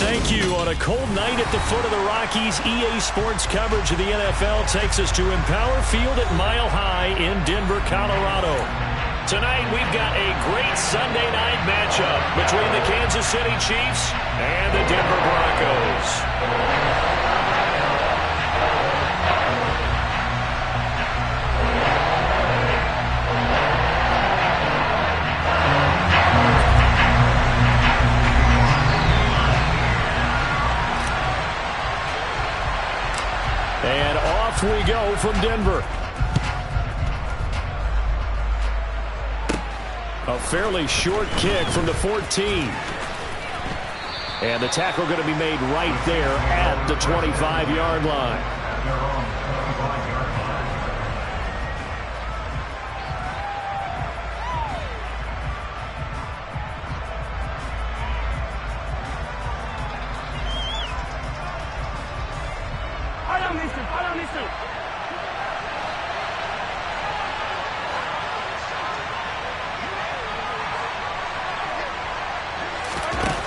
thank you. On a cold night at the foot of the Rockies, EA Sports coverage of the NFL takes us to Empower Field at Mile High in Denver, Colorado. Tonight, we've got a great Sunday night matchup between the Kansas City Chiefs and the Denver Broncos. And off we go from Denver. A fairly short kick from the 14. And the tackle going to be made right there at the 25-yard line.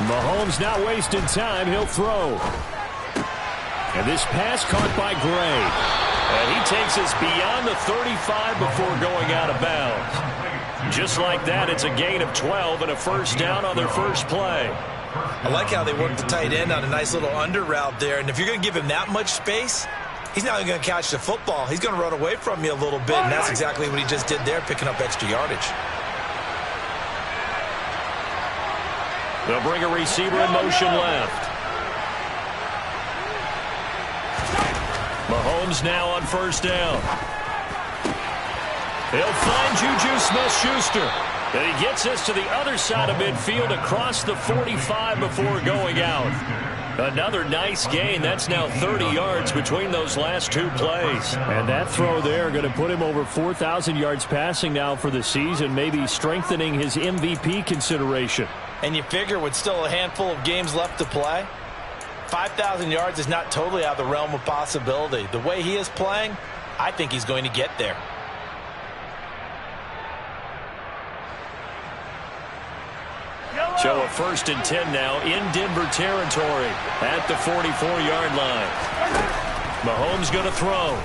Mahomes not wasting time. He'll throw. And this pass caught by Gray. And he takes us beyond the 35 before going out of bounds. Just like that, it's a gain of 12 and a first down on their first play. I like how they worked the tight end on a nice little under route there. And if you're going to give him that much space, he's not even going to catch the football. He's going to run away from you a little bit, and that's exactly what he just did there, picking up extra yardage. They'll bring a receiver in motion left. Mahomes now on first down. He'll find Juju Smith-Schuster. And he gets us to the other side of midfield across the 45 before going out. Another nice gain. That's now 30 yards between those last two plays. And that throw there going to put him over 4,000 yards passing now for the season, maybe strengthening his MVP consideration. And you figure with still a handful of games left to play, 5,000 yards is not totally out of the realm of possibility. The way he is playing, I think he's going to get there. So a 1st and 10 now in Denver territory at the 44-yard line. Mahomes going to throw.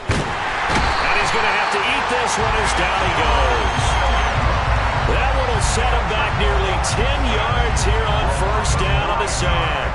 And he's going to have to eat this one as down he goes. That one will set him back nearly 10 yards here on first down on the sack.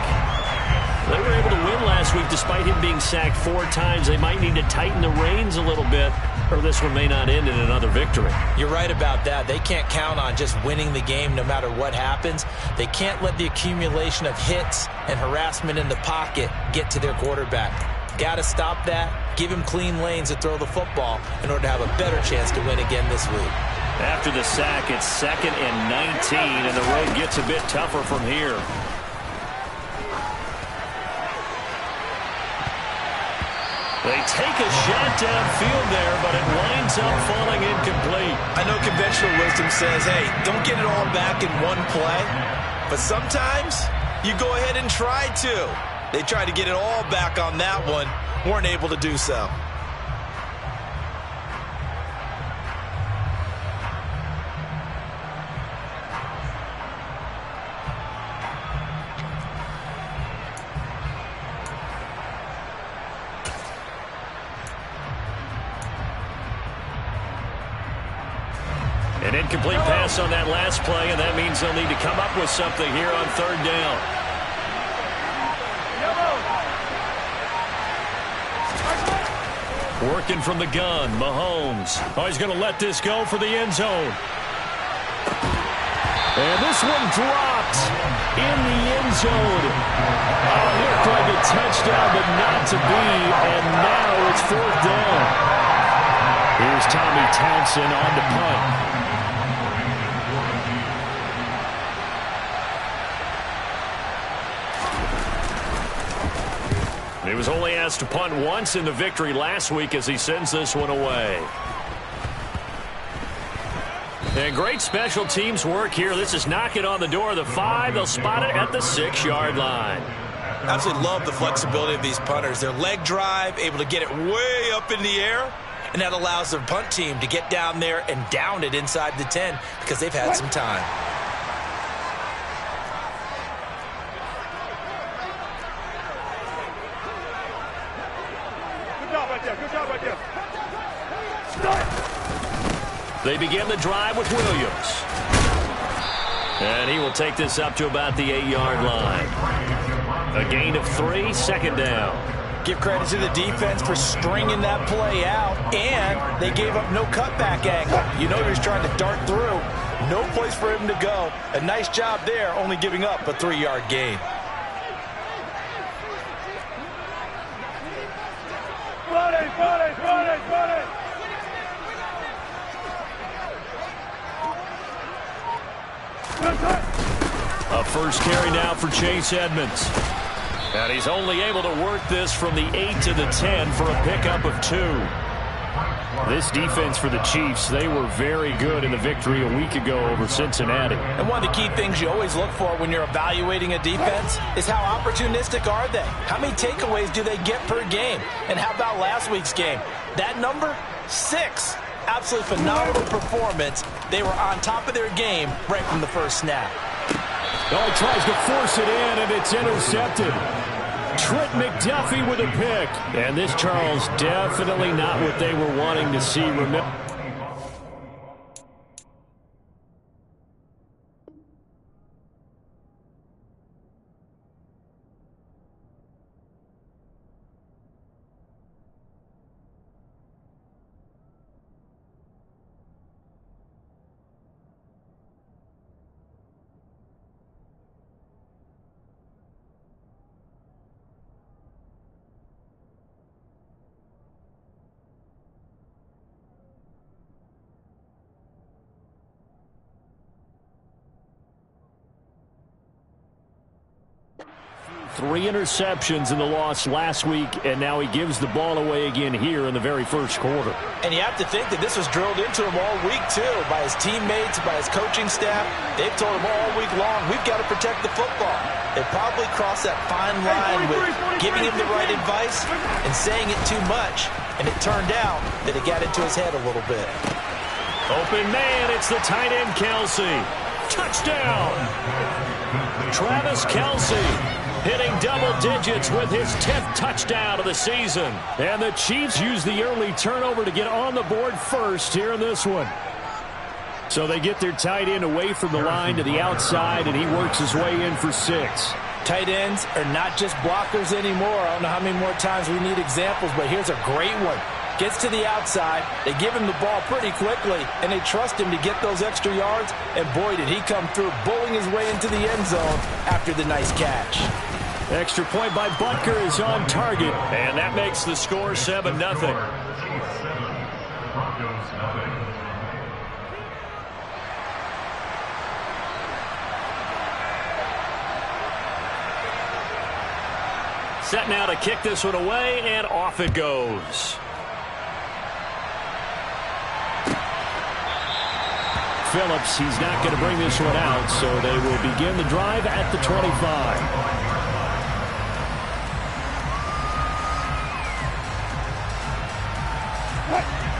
They were able to win last week despite him being sacked 4 times. They might need to tighten the reins a little bit, or this one may not end in another victory. You're right about that. They can't count on just winning the game no matter what happens. They can't let the accumulation of hits and harassment in the pocket get to their quarterback. Got to stop that, give him clean lanes to throw the football in order to have a better chance to win again this week. After the sack, it's 2nd and 19, and the road gets a bit tougher from here. They take a shot downfield there, but it winds up falling incomplete. I know conventional wisdom says, hey, don't get it all back in one play. But sometimes you go ahead and try to. They tried to get it all back on that one, weren't able to do so. An incomplete pass on that last play, and that means they'll need to come up with something here on 3rd down. Working from the gun, Mahomes. Oh, he's going to let this go for the end zone. And this one dropped in the end zone. Oh, looked like a touchdown, but not to be, and now it's 4th down. Here's Tommy Townsend on the punt. He was only asked to punt once in the victory last week as he sends this one away. And great special teams work here. This is knocking on the door of the 5. They'll spot it at the 6-yard line. Absolutely love the flexibility of these punters. Their leg drive, able to get it way up in the air, and that allows their punt team to get down there and down it inside the 10 because they've had some time. They begin the drive with Williams. And he will take this up to about the 8-yard line. A gain of 3, second down. Give credit to the defense for stringing that play out, and they gave up no cutback angle. You know he was trying to dart through. No place for him to go. A nice job there, only giving up a 3-yard gain. A first carry now for Chase Edmonds. And he's only able to work this from the 8 to the 10 for a pickup of 2. This defense for the Chiefs, they were very good in the victory a week ago over Cincinnati. And one of the key things you always look for when you're evaluating a defense is how opportunistic are they? How many takeaways do they get per game? And how about last week's game? That number? 6. Absolutely phenomenal performance. They were on top of their game right from the first snap. Oh, he tries to force it in, and it's intercepted. Trent McDuffie with a pick. And this, Charles, definitely not what they were wanting to see. Three interceptions in the loss last week, and now he gives the ball away again here in the very first quarter. And you have to think that this was drilled into him all week, too, by his teammates, by his coaching staff. They've told him all week long, we've got to protect the football. They probably crossed that fine line with giving him the right advice and saying it too much, and it turned out that it got into his head a little bit. Open man, it's the tight end, Kelsey. Touchdown! Travis Kelsey hitting double digits with his 10th touchdown of the season. And the Chiefs use the early turnover to get on the board first here in this one. So they get their tight end away from the line to the outside, and he works his way in for 6. Tight ends are not just blockers anymore. I don't know how many more times we need examples, but here's a great one. Gets to the outside, they give him the ball pretty quickly, and they trust him to get those extra yards, and boy, did he come through, bowling his way into the end zone after the nice catch. Extra point by Butker is on target, and that makes the score 7-0. Set now to kick this one away, and off it goes. Phillips, he's not going to bring this one out, so they will begin the drive at the 25.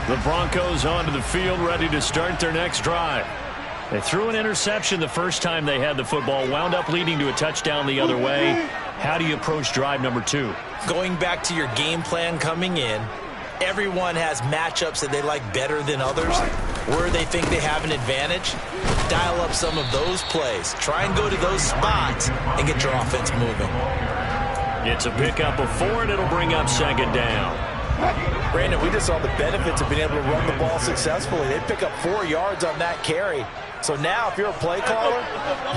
The Broncos onto the field, ready to start their next drive. They threw an interception the first time they had the football, wound up leading to a touchdown the other way. How do you approach drive number 2? Going back to your game plan coming in, everyone has matchups that they like better than others. Where they think they have an advantage, dial up some of those plays. Try and go to those spots and get your offense moving. It's a pickup of 4, and it'll bring up second down. Brandon, we just saw the benefits of being able to run the ball successfully. They pick up 4 yards on that carry. So now if you're a play caller,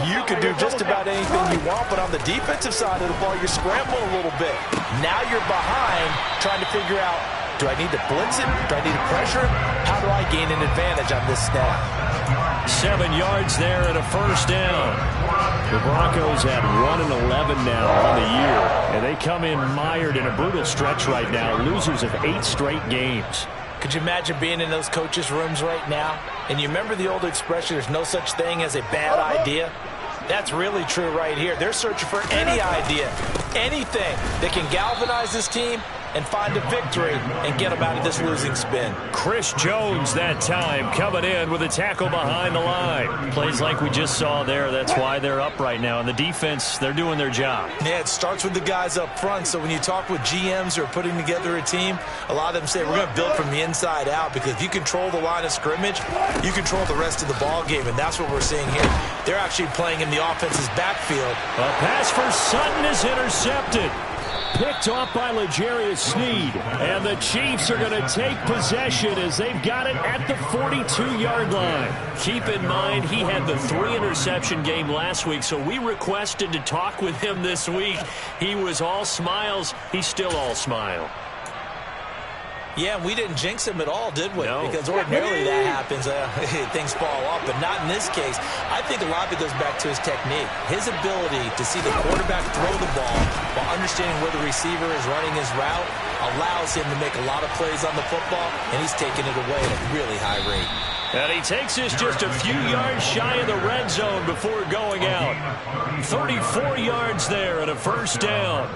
you can do just about anything you want, but on the defensive side of the ball, you scramble a little bit. Now you're behind trying to figure out, do I need to blitz it? Do I need to pressure it? How do I gain an advantage on this snap? 7 yards there and a first down. The Broncos had 1-11 now on the year, and they come in mired in a brutal stretch right now, losers of 8 straight games. Could you imagine being in those coaches' rooms right now? And you remember the old expression, there's no such thing as a bad idea? That's really true right here. They're searching for any idea, anything that can galvanize this team and find a victory and get them out of this losing spin. Chris Jones that time coming in with a tackle behind the line. Plays like we just saw there. That's why they're up right now. And the defense, they're doing their job. Yeah, it starts with the guys up front. So when you talk with GMs who are putting together a team, a lot of them say we're going to build from the inside out, because if you control the line of scrimmage, you control the rest of the ball game, and that's what we're seeing here. They're actually playing in the offense's backfield. A pass for Sutton is intercepted. Picked off by L'Jarius Sneed. And the Chiefs are going to take possession as they've got it at the 42-yard line. Keep in mind, he had the 3-interception game last week, so we requested to talk with him this week. He was all smiles. He's still all smile. Yeah, we didn't jinx him at all, did we? No. Because ordinarily that happens. Things fall off, but not in this case. I think a lot of it goes back to his technique. His ability to see the quarterback throw the ball while understanding where the receiver is running his route allows him to make a lot of plays on the football, and he's taking it away at a really high rate. And he takes us just a few yards shy of the red zone before going out. 34 yards there and a first down.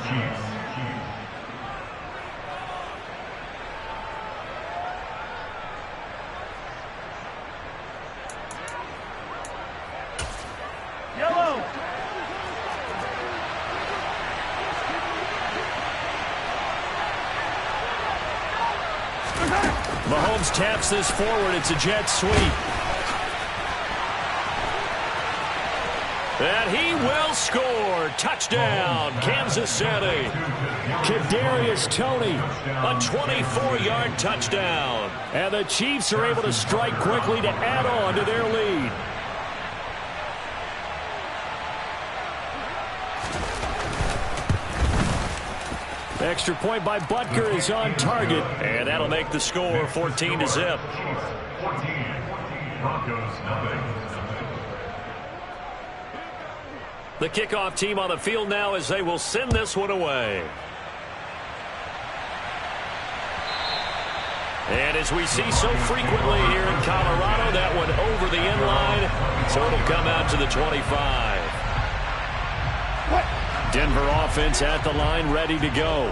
Mahomes taps this forward. It's a jet sweep. And he will score. Touchdown, Kansas City. Kadarius Toney, a 24-yard touchdown. And the Chiefs are able to strike quickly to add on to their lead. Extra point by Butker is on target, and that'll make the score 14-0. The kickoff team on the field now as they will send this one away. And as we see so frequently here in Colorado, that one over the end line, so it'll come out to the 25. Denver offense at the line, ready to go.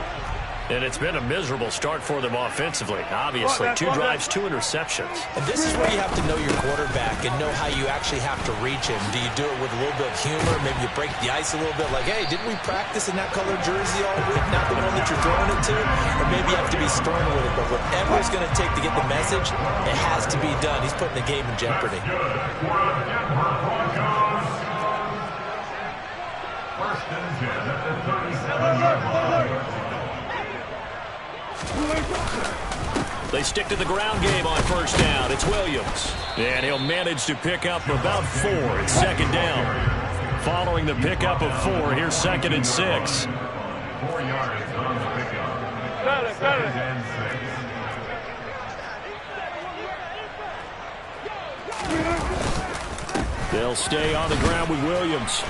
And it's been a miserable start for them offensively, obviously. 2 drives, 2 interceptions. And this is where you have to know your quarterback and know how you actually have to reach him. Do you do it with a little bit of humor? Maybe you break the ice a little bit, like, hey, didn't we practice in that colored jersey all week, not the one that you're throwing it to? Or maybe you have to be stern with it. But whatever it's going to take to get the message, it has to be done. He's putting the game in jeopardy. They stick to the ground game on first down. It's Williams. And he'll manage to pick up about 4. It's second down. Following the pickup of 4, here's 2nd and 6. 4 yards on the pickup. Second and 6. They'll stay on the ground with Williams.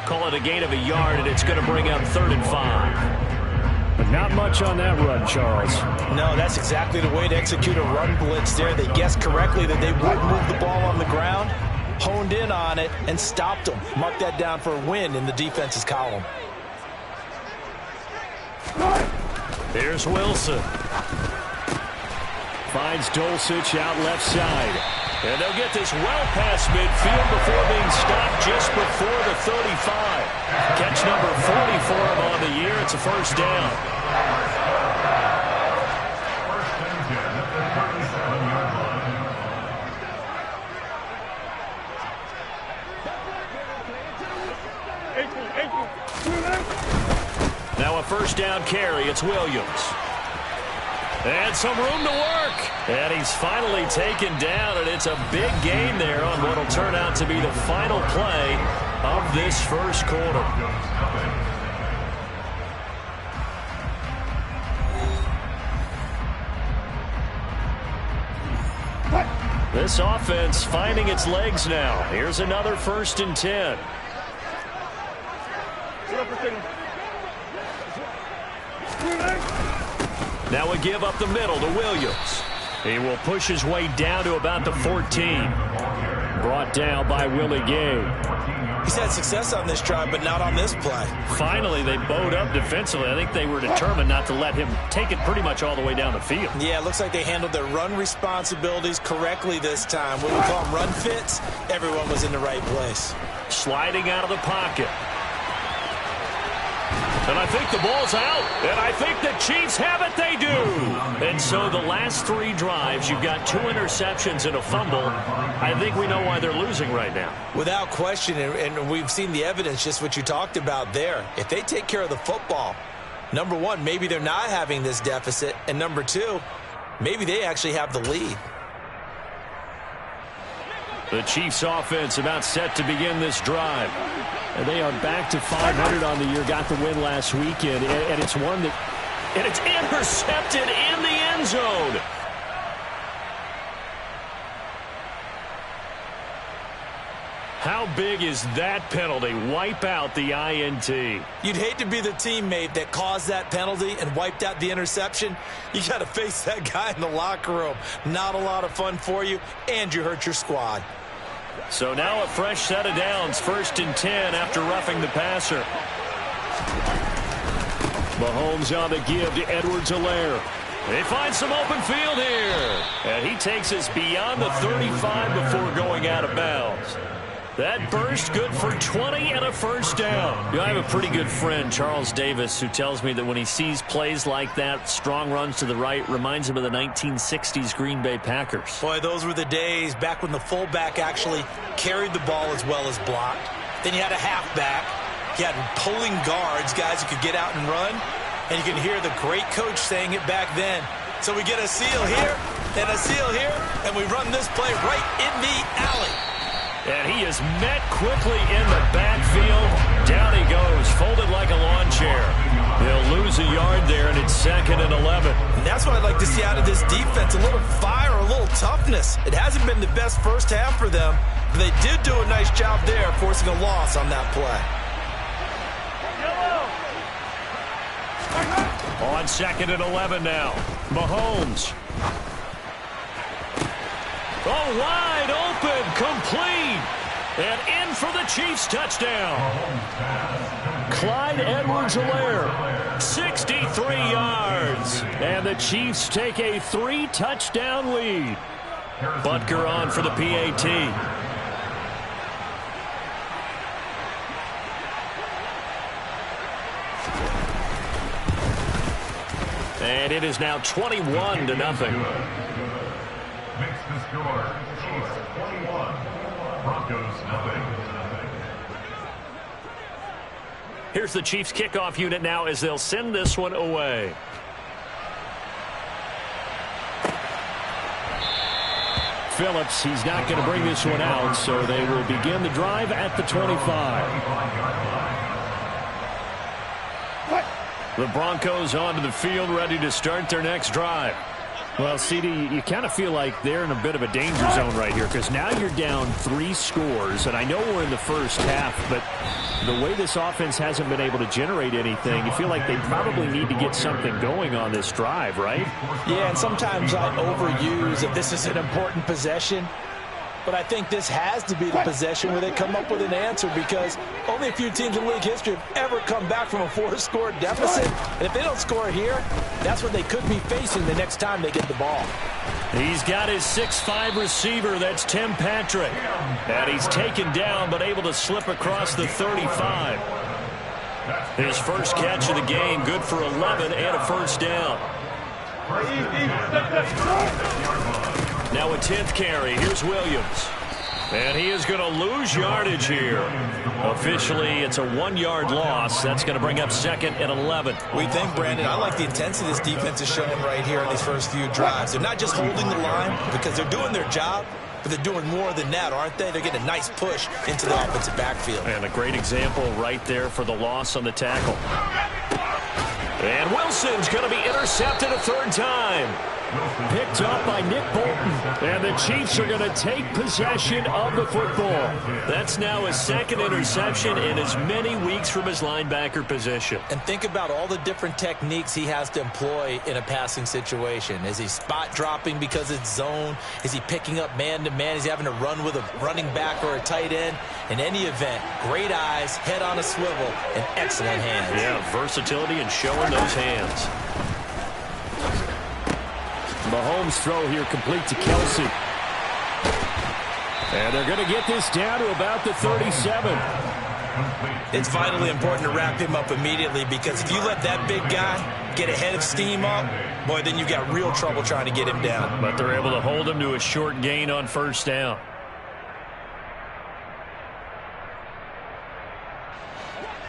Call it a gain of a yard, and it's going to bring up 3rd and 5. But not much on that run, Charles. No, that's exactly the way to execute a run blitz there. They guessed correctly that they would move the ball on the ground, honed in on it, and stopped them. Mark that down for a win in the defense's column. Here's Wilson. Finds Dulcich out left side. And they'll get this well past midfield before being stopped just before the 35. Catch number 40 for him on the year. It's a first down. First and 10 at the 37-yard line. Now a first down carry. It's Williams. And some room to work. And he's finally taken down, and it's a big gain there on what will turn out to be the final play of this first quarter. This offense finding its legs now. Here's another 1st and 10. Now a give up the middle to Williams. He will push his way down to about the 14. Brought down by Willie Gay. He's had success on this drive, but not on this play. Finally, they bowed up defensively. I think they were determined not to let him take it pretty much all the way down the field. Yeah, it looks like they handled their run responsibilities correctly this time. What we call them run fits, everyone was in the right place. Sliding out of the pocket. And I think the ball's out. And I think the Chiefs have it. They do. And so the last 3 drives, you've got 2 interceptions and a fumble. I think we know why they're losing right now. Without question, and we've seen the evidence, just what you talked about there. If they take care of the football, number one, maybe they're not having this deficit. And number 2, maybe they actually have the lead. The Chiefs offense about set to begin this drive. And they are back to 500 on the year, got the win last weekend. And it's one that, and it's intercepted in the end zone. How big is that penalty? Wipe out the INT. You'd hate to be the teammate that caused that penalty and wiped out the interception. You got to face that guy in the locker room. Not a lot of fun for you, and you hurt your squad. So now a fresh set of downs, 1st and 10 after roughing the passer. Mahomes on the give to Edwards-Helaire. They find some open field here. And he takes us beyond the 35 before going out of bounds. That burst good for 20 and a first down. I have a pretty good friend, Charles Davis, who tells me that when he sees plays like that, strong runs to the right, reminds him of the 1960s Green Bay Packers. Boy, those were the days back when the fullback actually carried the ball as well as blocked. Then you had a halfback. You had pulling guards, guys who could get out and run. And you can hear the great coach saying it back then. So we get a seal here and a seal here, and we run this play right in the alley. And he is met quickly in the backfield. Down he goes, folded like a lawn chair. They'll lose a yard there, and it's 2nd and 11. And that's what I'd like to see out of this defense, a little fire, a little toughness. It hasn't been the best first half for them, but they did do a nice job there, forcing a loss on that play. On 2nd and 11 now. Mahomes. Oh, wide open, complete, and in for the Chiefs touchdown. Clyde Edwards-Helaire, 63 yards, and the Chiefs take a 3-touchdown lead. Butker on for the PAT. And it is now 21-0. Makes the score. Chiefs 21, Broncos nothing. Here's the Chiefs kickoff unit now as they'll send this one away. Phillips, he's not going to bring this one out, so they will begin the drive at the 25. The Broncos onto the field, ready to start their next drive. Well, CD, you kind of feel like they're in a bit of a danger zone right here because now you're down 3 scores, and I know we're in the first half, but the way this offense hasn't been able to generate anything, you feel like they probably need to get something going on this drive, right? Yeah, and sometimes I overuse if this is an important possession, but I think this has to be the possession where they come up with an answer because only a few teams in league history have ever come back from a 4-score deficit. And if they don't score here, that's what they could be facing the next time they get the ball. He's got his 6'5 receiver. That's Tim Patrick. And he's taken down but able to slip across the 35. His first catch of the game, good for 11 and a first down. Now a 10th carry. Here's Williams. And he is going to lose yardage here. Officially, it's a 1-yard loss. That's going to bring up 2nd and 11. We think, Brandon, I like the intensity this defense is showing right here in these first few drives. They're not just holding the line because they're doing their job, but they're doing more than that, aren't they? They're getting a nice push into the offensive backfield. And a great example right there for the loss on the tackle. And And Wilson's going to be intercepted a third time. Picked up by Nick Bolton. And the Chiefs are going to take possession of the football. That's now his second interception in as many weeks from his linebacker position. And think about all the different techniques he has to employ in a passing situation. Is he spot dropping because it's zone? Is he picking up man-to-man? Is he having to run with a running back or a tight end? In any event, great eyes, head on a swivel, and excellent hands. Yeah, versatility and showing those hands. Mahomes' throw here complete to Kelsey. And they're going to get this down to about the 37. It's vitally important to wrap him up immediately, because if you let that big guy get ahead of steam up, boy, then you've got real trouble trying to get him down. But they're able to hold him to a short gain on first down.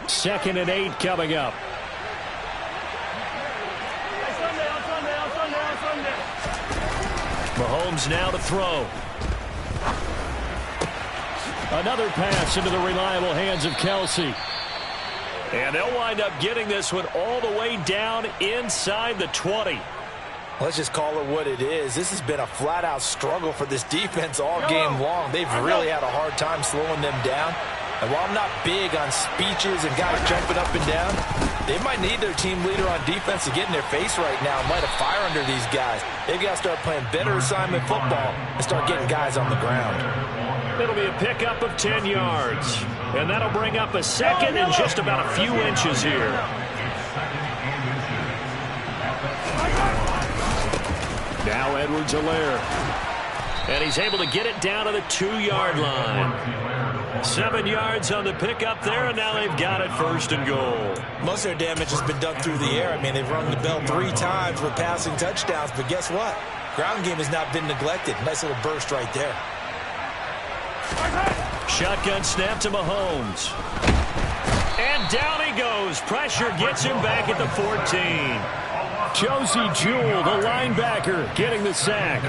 Second and 8 coming up. Mahomes now to throw. Another pass into the reliable hands of Kelsey. And they'll wind up getting this one all the way down inside the 20. Let's just call it what it is. This has been a flat-out struggle for this defense all game long. They've really had a hard time slowing them down. And while I'm not big on speeches and guys jumping up and down, they might need their team leader on defense to get in their face right now and light a fire under these guys. They've got to start playing better assignment football and start getting guys on the ground. It'll be a pickup of 10 yards. And that'll bring up a second and just about a few inches here. Now Edwards-Helaire. And he's able to get it down to the 2-yard line. 7 yards on the pickup there, and now they've got it first and goal. Most of their damage has been done through the air. I mean, they've rung the bell 3 times with passing touchdowns, but guess what? Ground game has not been neglected. Nice little burst right there. Shotgun snap to Mahomes. And down he goes. Pressure gets him back at the 14. Josie Jewell, the linebacker, getting the sack.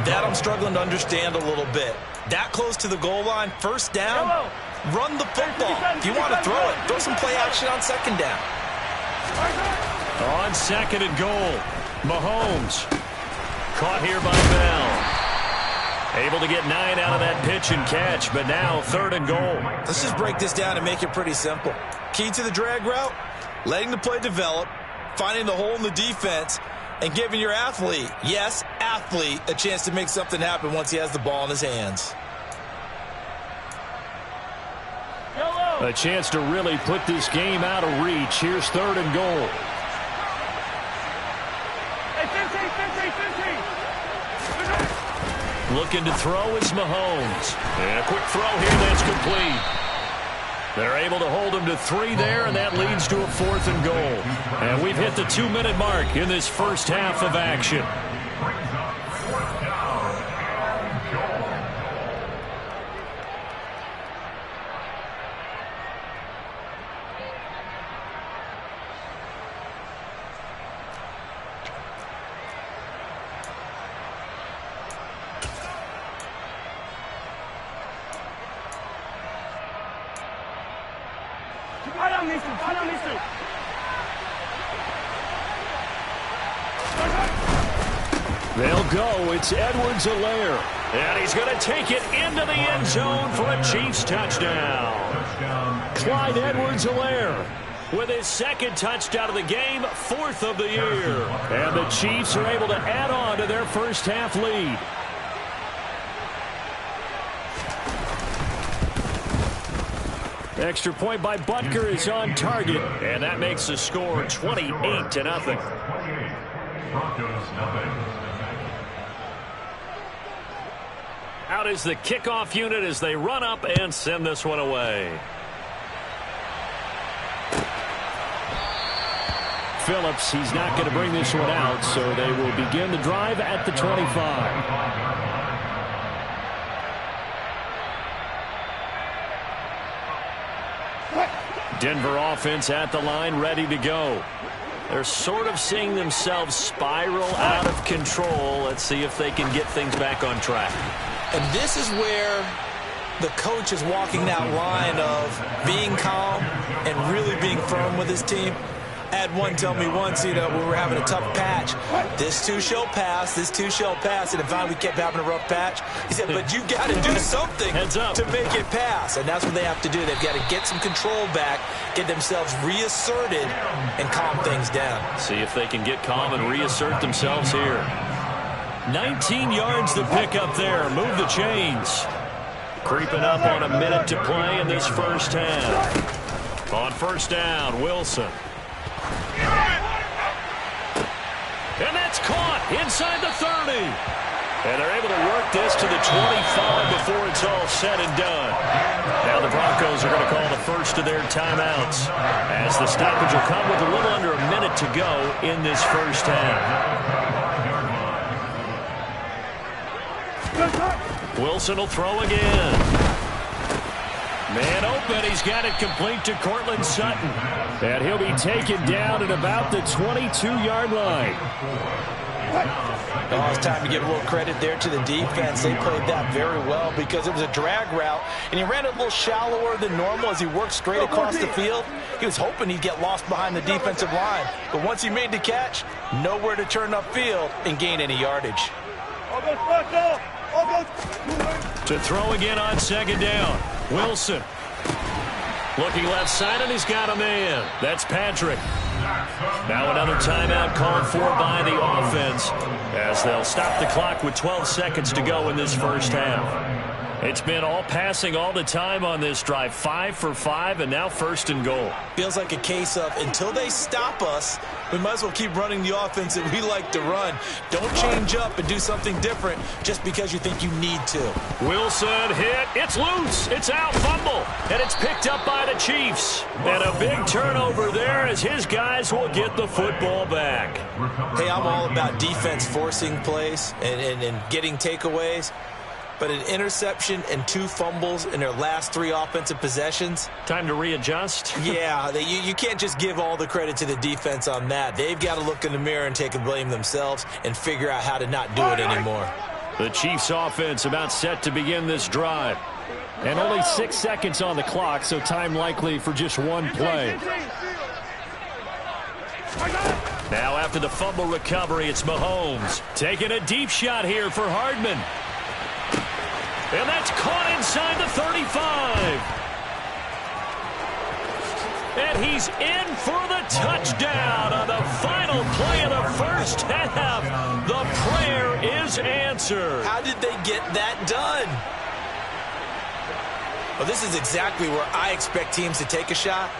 That I'm struggling to understand a little bit. That close to the goal line, first down, run the football. If you want to throw it, throw some play action on second down. On second and goal, Mahomes. Caught here by Bell. Able to get 9 out of that pitch and catch, but now third and goal. Let's just break this down and make it pretty simple. Key to the drag route, letting the play develop, finding the hole in the defense, and giving your athlete, yes, athlete, a chance to make something happen once he has the ball in his hands. A chance to really put this game out of reach. Here's third and goal. Looking to throw is Mahomes. And a quick throw here that's complete. They're able to hold him to 3 there, and that leads to a 4th and goal. And we've hit the 2-minute mark in this first half of action. They'll go. It's Edwards-Helaire. And he's going to take it into the end zone for a Chiefs touchdown. Clyde Edwards-Helaire with his second touchdown of the game, 4th of the year. And the Chiefs are able to add on to their first half lead. Extra point by Butker is on target, and that makes the score 28-0. Out is the kickoff unit as they run up and send this one away. Phillips, he's not going to bring this one out, so they will begin the drive at the 25. Denver offense at the line, ready to go. They're sort of seeing themselves spiral out of control. Let's see if they can get things back on track. And this is where the coach is walking that line of being calm and really being firm with his team. had one tell me once, when we were having a tough patch, this too shall pass, this too shall pass, and finally we kept having a rough patch. He said, but you got to do something to make it pass, and that's what they have to do. They've got to get some control back, get themselves reasserted, and calm things down. See if they can get calm and reassert themselves here. 19 yards to pick up there. Move the chains. Creeping up on a minute to play in this first half. On first down, Wilson. And that's caught inside the 30. And they're able to work this to the 25 before it's all said and done. Now the Broncos are going to call the first of their timeouts, as the stoppage will come with a little under a minute to go in this first half. Wilson will throw again. Man open, he's got it complete to Cortland Sutton. And he'll be taken down at about the 22-yard line. Oh, it's time to give a little credit there to the defense. They played that very well because it was a drag route, and he ran it a little shallower than normal as he worked straight across the field. He was hoping he'd get lost behind the defensive line, but once he made the catch, nowhere to turn upfield and gain any yardage. To throw again on second down. Wilson. Looking left side, and he's got a man. That's Patrick. Now another timeout called for by the offense, as they'll stop the clock with 12 seconds to go in this first half. It's been all passing all the time on this drive. 5 for 5, and now first and goal. Feels like a case of until they stop us, we might as well keep running the offense that we like to run. Don't change up and do something different just because you think you need to. Wilson hit. It's loose. It's out. Fumble. And it's picked up by the Chiefs. And a big turnover there as his guys will get the football back. Hey, I'm all about defense forcing plays and getting takeaways. But an interception and 2 fumbles in their last 3 offensive possessions. Time to readjust? Yeah, you can't just give all the credit to the defense on that. They've got to look in the mirror and take the blame themselves and figure out how to not do it anymore. The Chiefs offense about set to begin this drive. And only 6 seconds on the clock, so time likely for just one play. Now after the fumble recovery, it's Mahomes. Taking a deep shot here for Hardman. And that's caught inside the 35. And he's in for the touchdown on the final play of the first half. The prayer is answered. How did they get that done? Well, this is exactly where I expect teams to take a shot.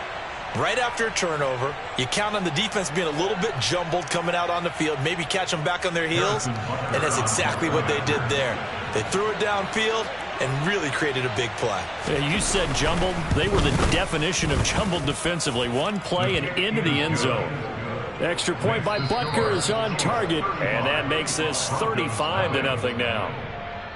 Right after a turnover, you count on the defense being a little bit jumbled coming out on the field, maybe catch them back on their heels, and that's exactly what they did there. They threw it downfield and really created a big play. Yeah, you said jumbled. They were the definition of jumbled defensively. One play and into the end zone. Extra point by Butker is on target, and that makes this 35-0 now.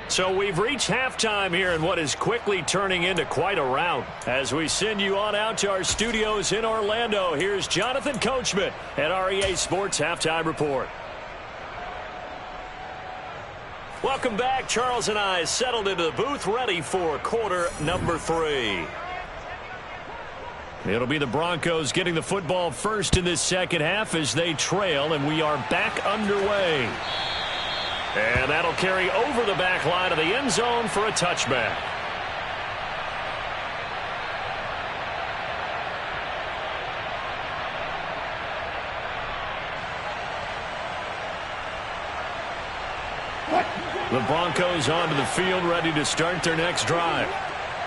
So we've reached halftime here in what is quickly turning into quite a rout. As we send you on out to our studios in Orlando, here's Jonathan Coachman at REA Sports Halftime Report. Welcome back. Charles and I settled into the booth, ready for quarter number 3. It'll be the Broncos getting the football first in this second half as they trail, and we are back underway. And that'll carry over the back line of the end zone for a touchback. The Broncos onto the field, ready to start their next drive.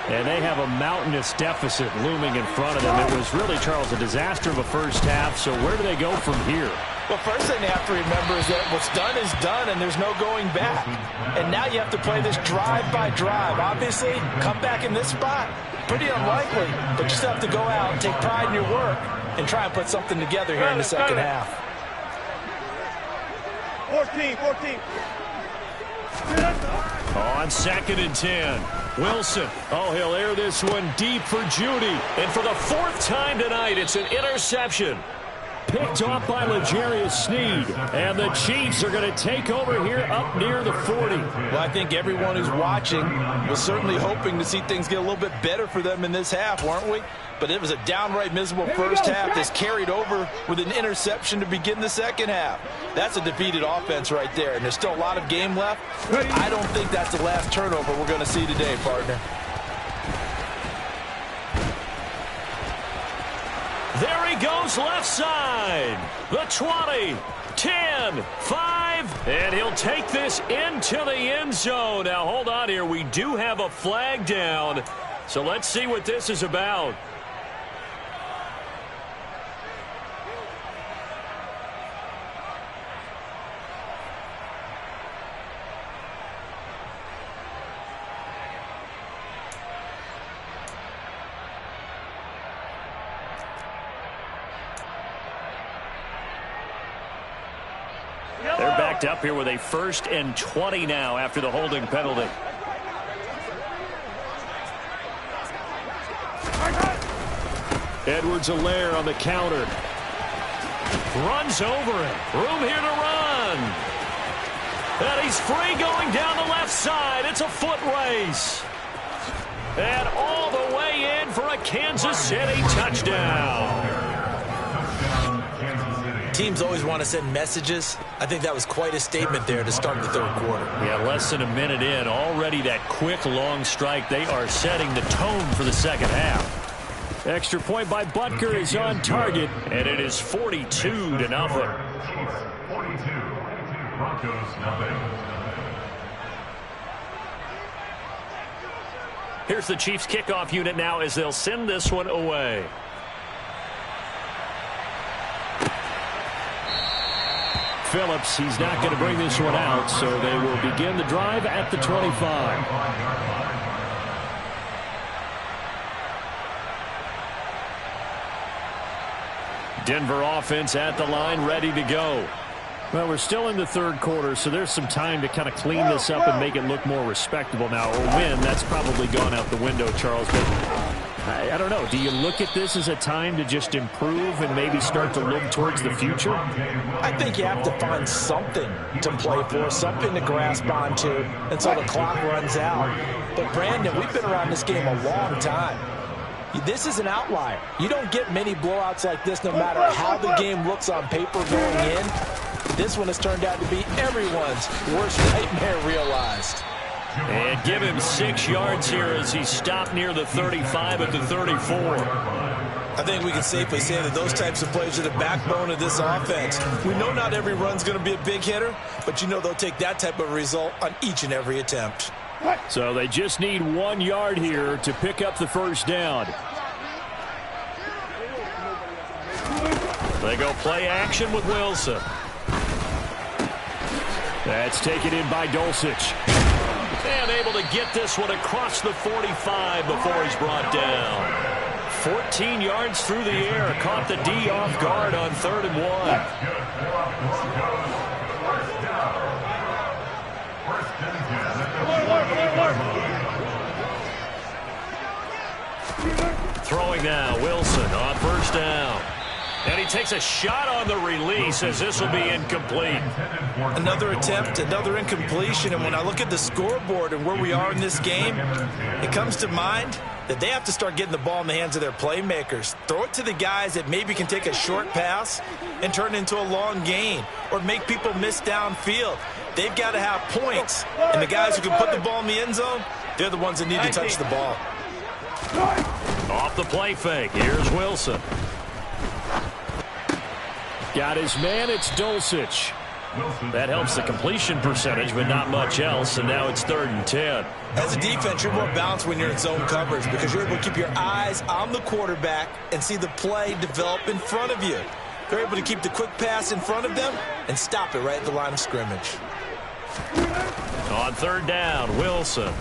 And they have a mountainous deficit looming in front of them. It was really, Charles, a disaster of a first half. So where do they go from here? Well, first thing they have to remember is that what's done is done, and there's no going back. And now you have to play this drive by drive. Obviously, come back in this spot, pretty unlikely, but you still have to go out and take pride in your work and try and put something together here in the second half. 14. On 2nd and 10, Wilson. Oh, he'll air this one deep for Judy. And for the 4th time tonight, it's an interception. Picked off by L'Jarius Sneed. And the Chiefs are going to take over here up near the 40. Well, I think everyone who's watching was certainly hoping to see things get a little bit better for them in this half, weren't we? But it was a downright miserable first half that's carried over with an interception to begin the second half. That's a defeated offense right there, and there's still a lot of game left. I don't think that's the last turnover we're going to see today, partner. There he goes left side. The 20, 10, 5, and he'll take this into the end zone. Now, hold on here. We do have a flag down, so let's see what this is about. They're backed up here with a 1st and 20 now after the holding penalty. Edwards-Helaire on the counter. Runs over him. Room here to run. And he's free going down the left side. It's a foot race. And all the way in for a Kansas City touchdown. Teams always want to send messages. I think that was quite a statement there to start the third quarter. Yeah, less than a minute in. Already that quick, long strike. They are setting the tone for the second half. Extra point by Butker is on target, and it is 42-0. Chiefs 42, Broncos nothing. Here's the Chiefs kickoff unit now as they'll send this one away. Phillips, he's not going to bring this one out, so they will begin the drive at the 25. Denver offense at the line, ready to go. Well, we're still in the third quarter, so there's some time to kind of clean this up and make it look more respectable. Now, a win, that's probably gone out the window, Charles, but I don't know. Do you look at this as a time to just improve and maybe start to look towards the future? I think you have to find something to play for, something to grasp onto until the clock runs out. But, Brandon, we've been around this game a long time. This is an outlier. You don't get many blowouts like this no matter how the game looks on paper going in. This one has turned out to be everyone's worst nightmare realized. And give him 6 yards here as he stopped near the 35 at the 34. I think we can safely say that those types of plays are the backbone of this offense. We know not every run's going to be a big hitter, but you know they'll take that type of result on each and every attempt. So they just need 1 yard here to pick up the first down. They go play action with Wilson. That's taken in by Dulcich. And able to get this one across the 45 before he's brought down. 14 yards through the air. Caught the D off guard on 3rd and 1. Throwing now, Wilson on 1st down. And he takes a shot on the release as this will be incomplete. Another attempt, another incompletion. And when I look at the scoreboard and where we are in this game, it comes to mind that they have to start getting the ball in the hands of their playmakers. Throw it to the guys that maybe can take a short pass and turn it into a long gain or make people miss downfield. They've got to have points. And the guys who can put the ball in the end zone, they're the ones that need to touch the ball. Off the play fake. Here's Wilson. Got his man. It's Dulcich. That helps the completion percentage, but not much else. And now it's 3rd and 10. As a defense, you're more balanced when you're in zone coverage because you're able to keep your eyes on the quarterback and see the play develop in front of you. They're able to keep the quick pass in front of them and stop it right at the line of scrimmage. On 3rd down, Wilson.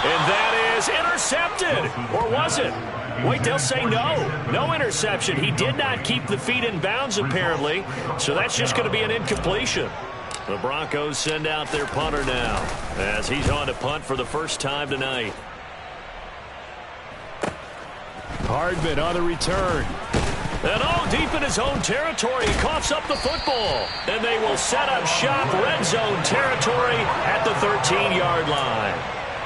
And that is intercepted. Or was it? Wait, they'll say no. No interception. He did not keep the feet in bounds, apparently. So that's just going to be an incompletion. The Broncos send out their punter now as he's on to punt for the first time tonight. Hardman on the return. his own territory. He coughs up the football. And they will set up shop, red zone territory at the 13-yard line.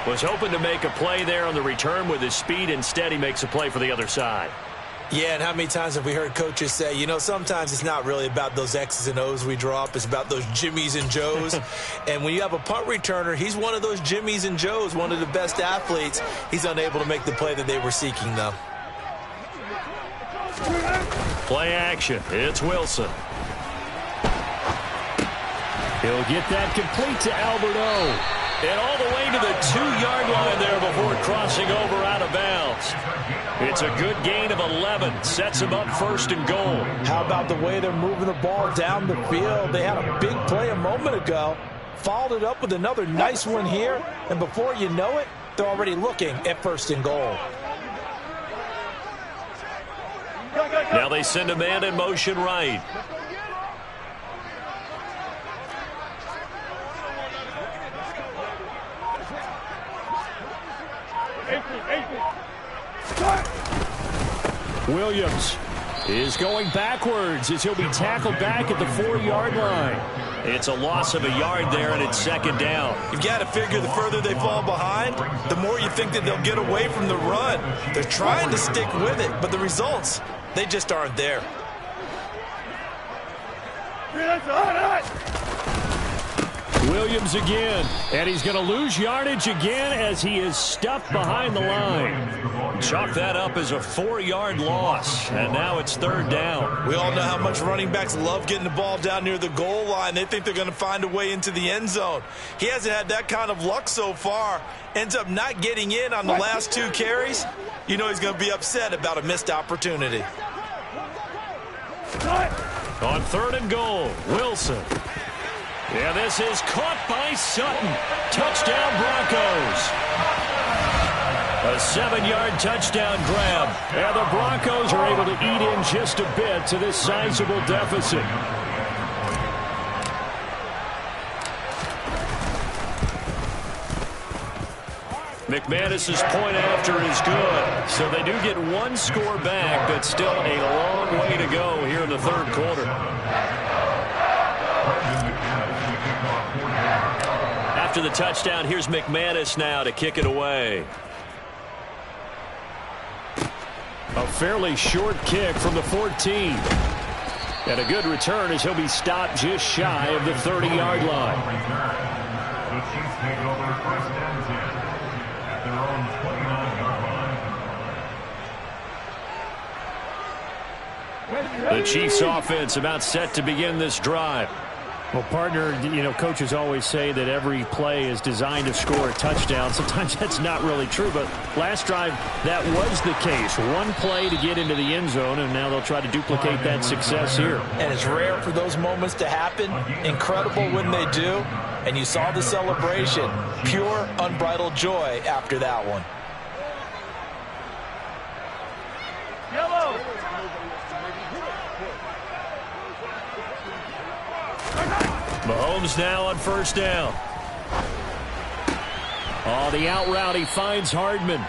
Was hoping to make a play there on the return with his speed. Instead, he makes a play for the other side. Yeah, and how many times have we heard coaches say, you know, sometimes it's not really about those X's and O's we draw up. It's about those Jimmies and Joes. And when you have a punt returner, he's one of those Jimmies and Joes, one of the best athletes. He's unable to make the play that they were seeking, though. Play action. It's Wilson. He'll get that complete to Alberto. And all the way to the 2-yard line there before crossing over out of bounds. It's a good gain of 11. Sets him up first and goal. How about the way they're moving the ball down the field? They had a big play a moment ago. Followed it up with another nice one here. And before you know it, they're already looking at first and goal. Now they send a man in motion right. Williams is going backwards as he'll be tackled back at the 4-yard line. It's a loss of a yard there, and it's second down. You've got to figure the further they fall behind, the more you think that they'll get away from the run. They're trying to stick with it, but the results, they just aren't there. Williams again, and he's going to lose yardage again as he is stuffed behind the line. Chalk that up as a 4-yard loss, and now it's third down. We all know how much running backs love getting the ball down near the goal line. They think they're going to find a way into the end zone. He hasn't had that kind of luck so far. Ends up not getting in on the last 2 carries. You know he's going to be upset about a missed opportunity. On third and goal, Wilson. Yeah, this is caught by Sutton. Touchdown, Broncos. A 7-yard touchdown grab. And the Broncos are able to eat in just a bit to this sizable deficit. McManus's point after is good. So they do get 1 score back, but still a long way to go here in the third quarter. After the touchdown, here's McManus now to kick it away. A fairly short kick from the 14. And a good return as he'll be stopped just shy of the 30-yard line. The Chiefs take over first and 10 at their own 29-yard line. The Chiefs offense about set to begin this drive. Well, partner, you know, coaches always say that every play is designed to score a touchdown. Sometimes that's not really true, but last drive, that was the case. 1 play to get into the end zone, and now they'll try to duplicate that success here. And it's rare for those moments to happen. Incredible when they do. And you saw the celebration. Pure, unbridled joy after that one. Yellow. Mahomes now on first down. Oh, the out route, he finds Hardman.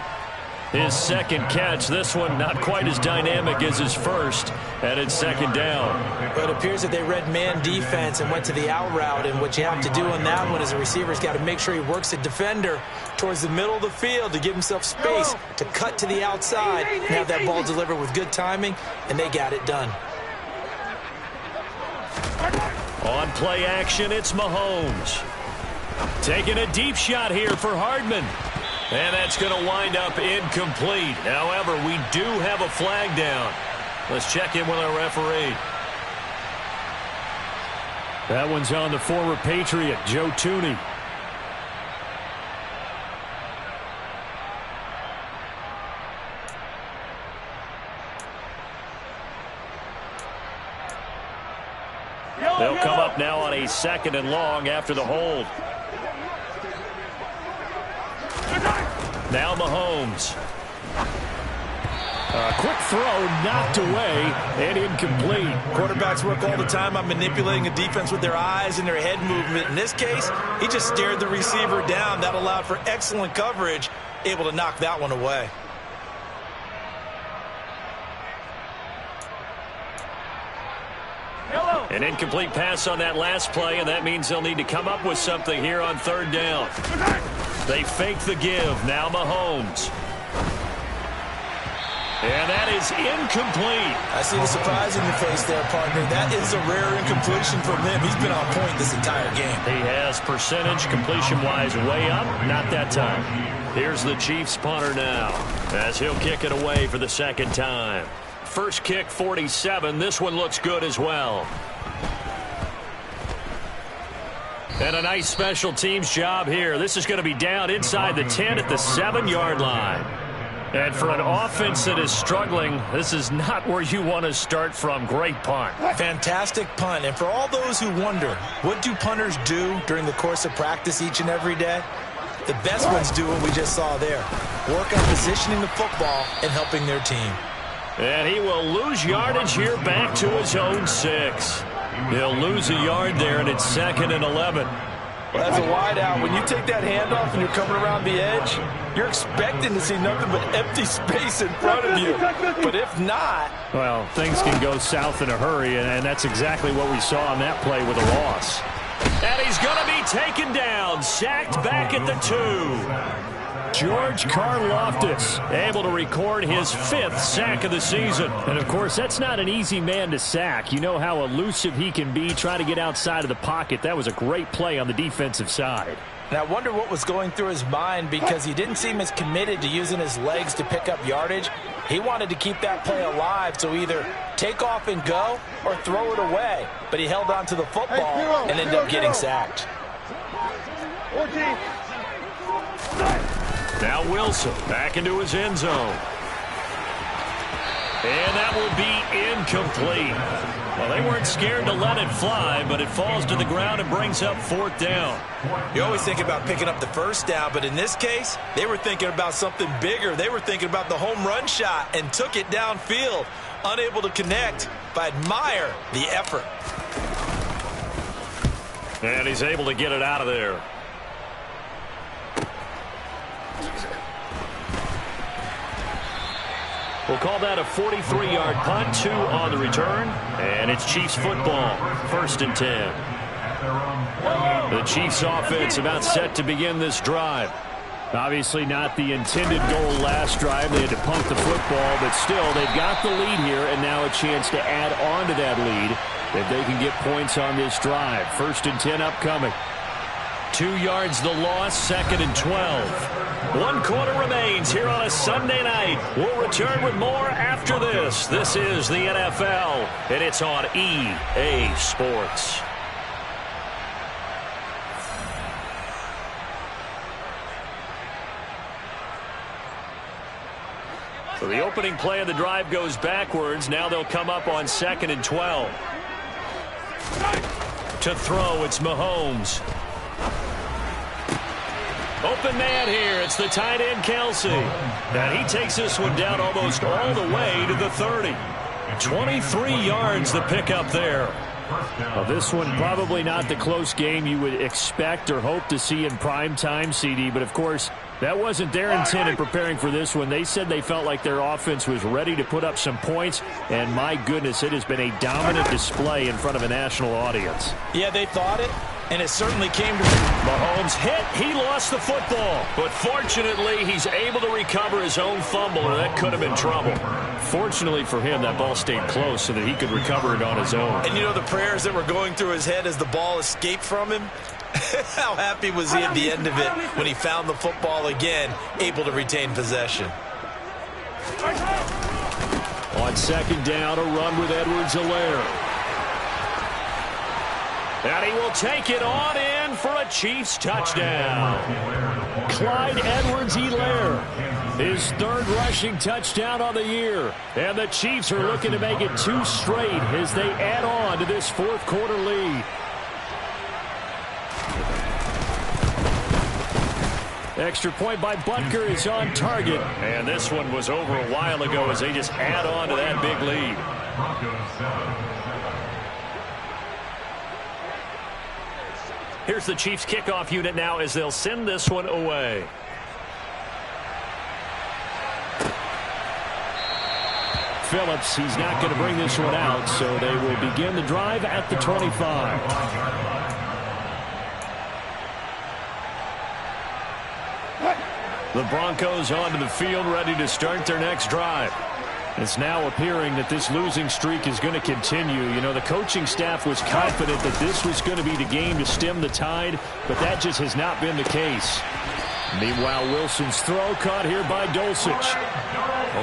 His second catch, this one not quite as dynamic as his first, and it's second down. But it appears that they read man defense and went to the out route, and what you have to do on that one is a receiver's got to make sure he works the defender towards the middle of the field to give himself space to cut to the outside and have that ball delivered with good timing, and they got it done. On play action, it's Mahomes. Taking a deep shot here for Hardman. And that's going to wind up incomplete. However, we do have a flag down. Let's check in with our referee. That one's on the former Patriot, Joe Tooney. They'll come up now on a second and long after the hold. Now Mahomes. A quick throw knocked away and incomplete. Quarterbacks work all the time on manipulating a defense with their eyes and their head movement. In this case, he just stared the receiver down. That allowed for excellent coverage, able to knock that one away. An incomplete pass on that last play, and that means they'll need to come up with something here on third down. They fake the give. Now Mahomes. And that is incomplete. I see the surprise in your face there, partner. That is a rare incompletion from him. He's been on point this entire game. He has percentage completion-wise way up. Not that time. Here's the Chiefs punter now as he'll kick it away for the second time. First kick, 47. This one looks good as well. And a nice special teams job here. This is going to be down inside the 10 at the 7-yard line. And for an offense that is struggling, this is not where you want to start from. Great punt. Fantastic punt. And for all those who wonder, what do punters do during the course of practice each and every day? The best ones do what we just saw there. Work on positioning the football and helping their team. And he will lose yardage here back to his own 6. He'll lose a yard there, and it's 2nd and 11. Well, as a wide out, when you take that handoff and you're coming around the edge, you're expecting to see nothing but empty space in front of you. But if not... Well, things can go south in a hurry, and that's exactly what we saw on that play with a loss. And he's going to be taken down, sacked back at the 2. George Karlaftis able to record his 5th sack of the season. And, of course, that's not an easy man to sack. You know how elusive he can be, trying to get outside of the pocket. That was a great play on the defensive side. And I wonder what was going through his mind, because he didn't seem as committed to using his legs to pick up yardage. He wanted to keep that play alive, so either take off and go or throw it away. But he held on to the football and ended up getting sacked. Now Wilson back into his end zone. And that will be incomplete. Well, they weren't scared to let it fly, but it falls to the ground and brings up 4th down. You always think about picking up the first down, but in this case, they were thinking about something bigger. They were thinking about the home run shot and took it downfield. Unable to connect, but admire the effort. And he's able to get it out of there. We'll call that a 43-yard punt, 2 on the return, and it's Chiefs football, 1st and 10. The Chiefs offense about set to begin this drive. Obviously not the intended goal last drive. They had to punt the football, but still they've got the lead here, and now a chance to add on to that lead if they can get points on this drive. 1st and 10 upcoming. 2 yards the loss, 2nd and 12. 1 quarter remains here on a Sunday night. We'll return with more after this. This is the NFL, and it's on EA Sports. So the opening play of the drive goes backwards. Now they'll come up on 2nd and 12. To throw, it's Mahomes. Open man here. It's the tight end, Kelsey. And he takes this one down almost all the way to the 30. 23 yards the pickup there. Well, this one probably not the close game you would expect or hope to see in prime time, CD. But, of course, that wasn't their intent in preparing for this one. They said they felt like their offense was ready to put up some points. And, my goodness, it has been a dominant display in front of a national audience. Yeah, they thought it. And it certainly came to Mahomes hit. He lost the football. But fortunately, he's able to recover his own fumble, or that could have been trouble. Fortunately for him, that ball stayed close so that he could recover it on his own. And you know the prayers that were going through his head as the ball escaped from him? How happy was he at the end of it when he found the football again, able to retain possession? On 2nd down, a run with Edwards-Helaire. And he will take it on in for a Chiefs touchdown. Clyde Edwards-Helaire, his 3rd rushing touchdown on the year. And the Chiefs are looking to make it 2 straight as they add on to this 4th quarter lead. Extra point by Butker is on target. And this one was over a while ago as they just add on to that big lead. Here's the Chiefs kickoff unit now as they'll send this one away. Phillips. He's not going to bring this one out, so they will begin the drive at the 25. The Broncos onto the field, ready to start their next drive. It's now appearing that this losing streak is going to continue. You know, the coaching staff was confident that this was going to be the game to stem the tide, but that just has not been the case. Meanwhile, Wilson's throw caught here by Dulcich.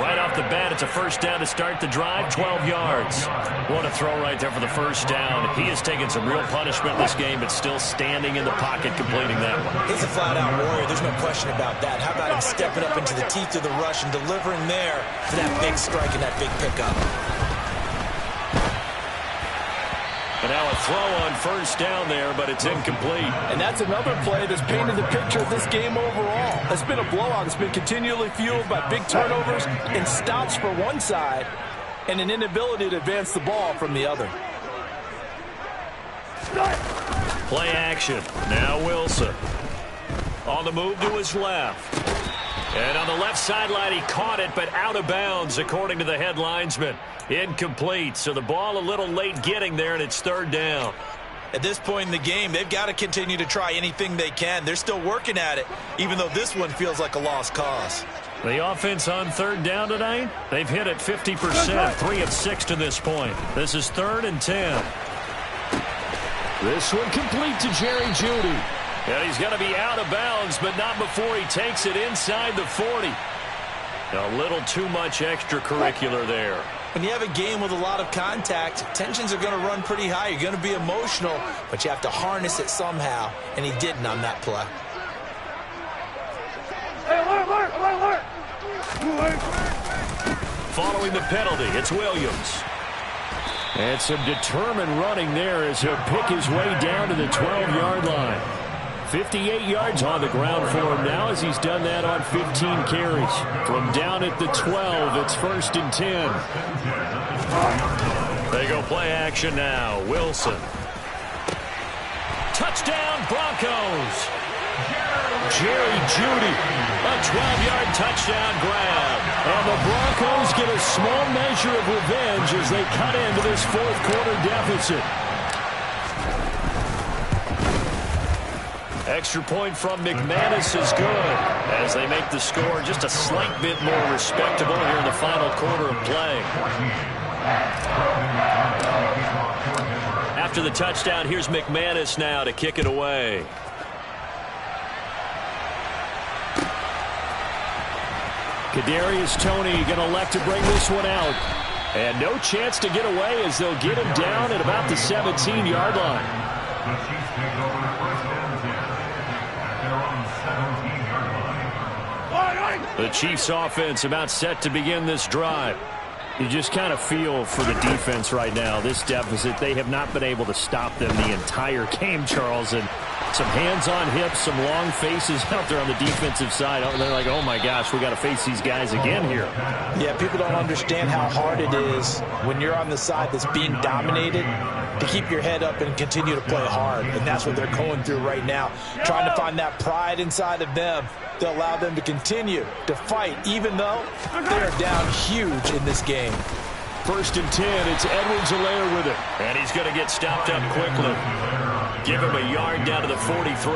Right off the bat, it's a first down to start the drive, 12 yards. What a throw right there for the first down. He has taken some real punishment in this game, but still standing in the pocket completing that one. He's a flat-out warrior. There's no question about that. How about him stepping up into the teeth of the rush and delivering there for that big strike and that big pickup. And now a throw on first down there, but it's incomplete. And that's another play that's painted the picture of this game overall. It's been a blowout. It's been continually fueled by big turnovers and stops for one side and an inability to advance the ball from the other. Play action. Now Wilson. On the move to his left. And on the left sideline, he caught it, but out of bounds, according to the head linesman. Incomplete. So the ball a little late getting there, and it's third down. At this point in the game, they've got to continue to try anything they can. They're still working at it, even though this one feels like a lost cause. The offense on third down tonight, they've hit it 50%, 3 of 6 to this point. This is 3rd and 10. This one complete to Jerry Jeudy. And he's going to be out of bounds, but not before he takes it inside the 40. A little too much extracurricular there. When you have a game with a lot of contact, tensions are going to run pretty high. You're going to be emotional, but you have to harness it somehow, and he didn't on that play. Following the penalty, it's Williams. And some determined running there as he'll pick his way down to the 12-yard line. 58 yards on the ground for him now as he's done that on 15 carries. From down at the 12, it's 1st and 10. They go play action now. Wilson. Touchdown, Broncos. Jerry Jeudy. A 12-yard touchdown grab. And the Broncos get a small measure of revenge as they cut into this fourth-quarter deficit. Extra point from McManus is good as they make the score just a slight bit more respectable here in the final quarter of play. After the touchdown, here's McManus now to kick it away. Kadarius Toney going to elect to bring this one out. And no chance to get away as they'll get him down at about the 17-yard line. The Chiefs take over 1st and 10 at their own 17-yard line. The Chiefs offense about set to begin this drive. You just kind of feel for the defense right now, this deficit. They have not been able to stop them the entire game, Charles. And some hands on hips, some long faces out there on the defensive side. They're like, oh, my gosh, we got to face these guys again here. Yeah, people don't understand how hard it is when you're on the side that's being dominated to keep your head up and continue to play hard. And that's what they're going through right now, trying to find that pride inside of them to allow them to continue to fight, even though they are down huge in this game. 1st and 10, it's Edwards-Helaire with it. And he's going to get stopped up quickly. Give him a yard down to the 43.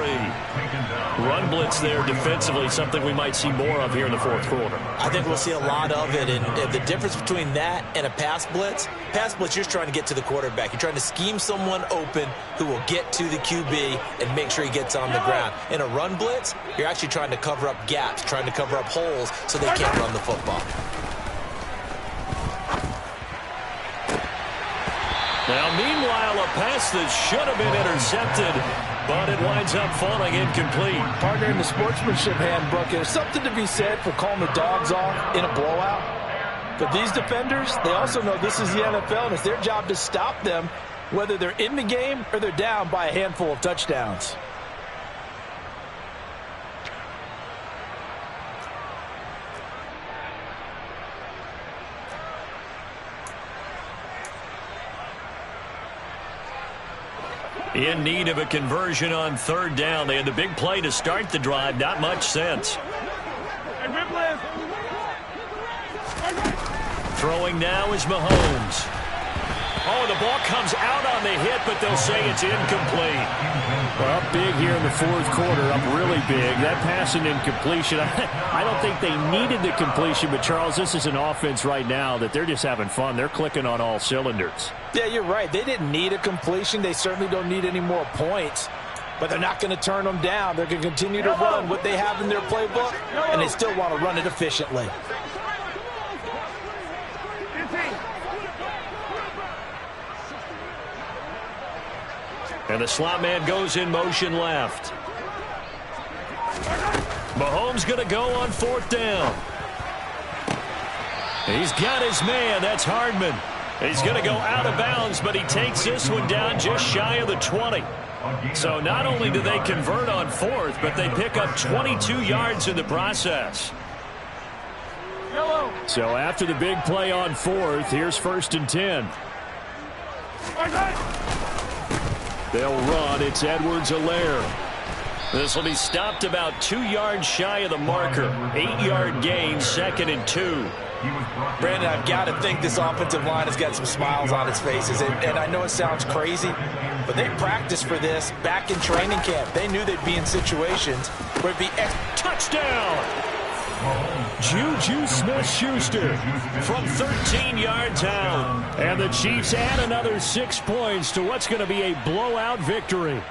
Run blitz there defensively, something we might see more of here in the fourth quarter. I think we'll see a lot of it, and the difference between that and a pass blitz, you're just trying to get to the quarterback. You're trying to scheme someone open who will get to the QB and make sure he gets on the ground. In a run blitz, you're actually trying to cover up gaps, trying to cover up holes so they can't run the football. Now, meanwhile, a pass that should have been intercepted, but it winds up falling incomplete. Partner, in the sportsmanship handbook, there's something to be said for calling the dogs off in a blowout. But these defenders, they also know this is the NFL, and it's their job to stop them, whether they're in the game or they're down by a handful of touchdowns. In need of a conversion on third down. They had the big play to start the drive. Not much sense. Throwing now is Mahomes. Oh, the ball comes out on the hit, but they'll say it's incomplete. Well, up big here in the fourth quarter, up really big. That pass and incompletion, I don't think they needed the completion, but, Charles, this is an offense right now that they're just having fun. They're clicking on all cylinders. Yeah, you're right. They didn't need a completion. They certainly don't need any more points, but they're not going to turn them down. They're going to continue to run what they have in their playbook, and they still want to run it efficiently. And the slot man goes in motion left. Mahomes going to go on fourth down. He's got his man. That's Hardman. He's going to go out of bounds, but he takes this one down just shy of the 20. So not only do they convert on fourth, but they pick up 22 yards in the process. So after the big play on fourth, here's 1st and 10. They'll run. It's Edwards-Helaire. This will be stopped about 2 yards shy of the marker. 8-yard gain, 2nd and 2. Brandon, I've got to think this offensive line has got some smiles on its faces. And I know it sounds crazy, but they practiced for this back in training camp. They knew they'd be in situations where it'd be touchdown. Juju Smith-Schuster from 13 yards out. And the Chiefs add another 6 points to what's going to be a blowout victory.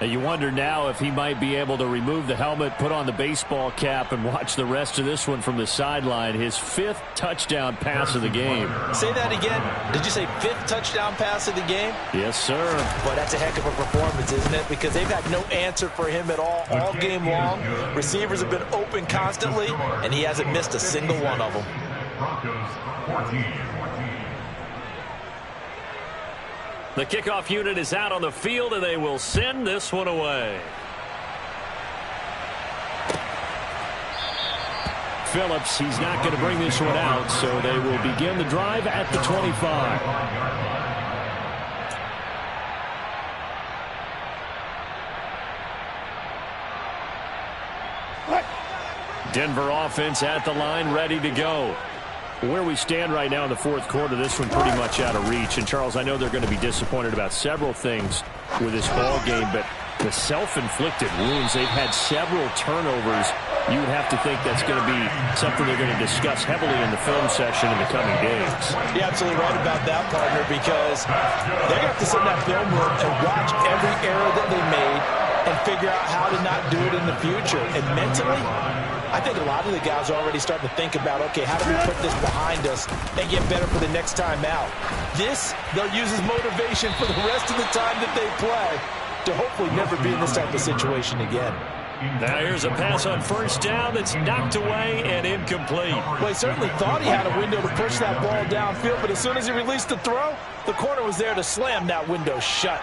And you wonder now if he might be able to remove the helmet, put on the baseball cap, and watch the rest of this one from the sideline. His 5th touchdown pass of the game. Say that again. Did you say 5th touchdown pass of the game? Yes, sir. Boy, that's a heck of a performance, isn't it? Because they've had no answer for him at all game long. Receivers have been open constantly, and he hasn't missed a single one of them. The kickoff unit is out on the field, and they will send this one away. Phillips, he's not going to bring this one out, so they will begin the drive at the 25. Denver offense at the line, ready to go. Where we stand right now in the fourth quarter, this one pretty much out of reach. And, Charles, I know they're going to be disappointed about several things with this ball game, but the self-inflicted wounds, they've had several turnovers. You would have to think that's going to be something they're going to discuss heavily in the film session in the coming days. You're absolutely right about that, partner, because they're going to have to sit in that film room and watch every error that they made and figure out how to not do it in the future. And mentally, I think a lot of the guys are already starting to think about, okay, how do we put this behind us and get better for the next time out? This, they'll use as motivation for the rest of the time that they play to hopefully never be in this type of situation again. Now here's a pass on first down that's knocked away and incomplete. Well, he certainly thought he had a window to push that ball downfield, but as soon as he released the throw, the corner was there to slam that window shut.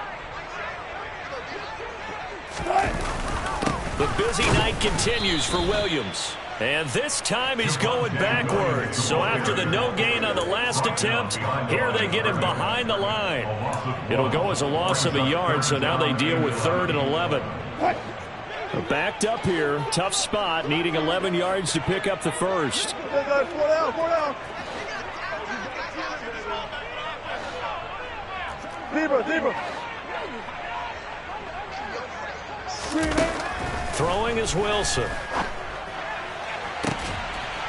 The busy night continues for Williams. And this time he's going backwards. So after the no gain on the last attempt, here they get him behind the line. It'll go as a loss of a yard, so now they deal with 3rd and 11. Backed up here, tough spot, needing 11 yards to pick up the first. Deeper. Throwing is Wilson.